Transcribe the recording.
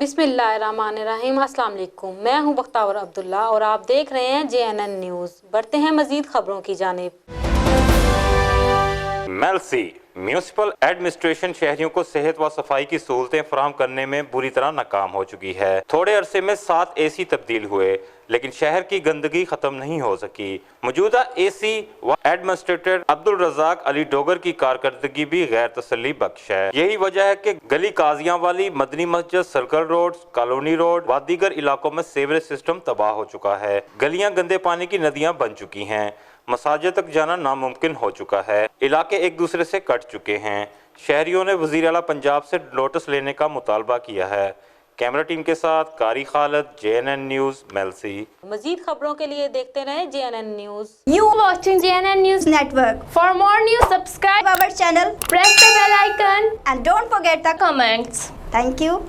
बिस्मिल्लाहिर्रहमानिर्रहीम। अस्सलाम वालेकुम। मैं हूं बख्तावर अब्दुल्ला और आप देख रहे हैं JNN न्यूज़। बढ़ते हैं मजीद खबरों की जानिब। मेलसी म्यूनिसिपल एडमिनिस्ट्रेशन शहरियों को सेहत व सफाई की सहूलतें फराहम करने में बुरी तरह नाकाम हो चुकी है। थोड़े अरसे में 7 AC तब्दील हुए, लेकिन शहर की गंदगी खत्म नहीं हो सकी। मौजूदा AC व एडमिनिस्ट्रेटर अब्दुल रज़ाक अली डोगर की कारकर्दगी भी गैर तसल्ली बख्श है। यही वजह है कि गली काजियां वाली, मदनी मस्जिद, सर्कल रोड, कॉलोनी रोड व दीगर इलाकों में सीवरेज सिस्टम तबाह हो चुका है। गलियां गंदे पानी की नदियां बन चुकी हैं। मसाजिद तक जाना नामुमकिन हो चुका है। इलाके एक दूसरे से कट चुके हैं। शहरियों ने वज़ीर आला पंजाब से नोटिस लेने का मुतालबा किया है। कैमरा टीम के साथ कारी खालिद, JNN न्यूज़, मेलसी। मजीद खबरों के लिए देखते रहे JNN news. You watching JNN News Network. For more news, subscribe our channel, press the bell icon, and don't forget the comments. Thank you.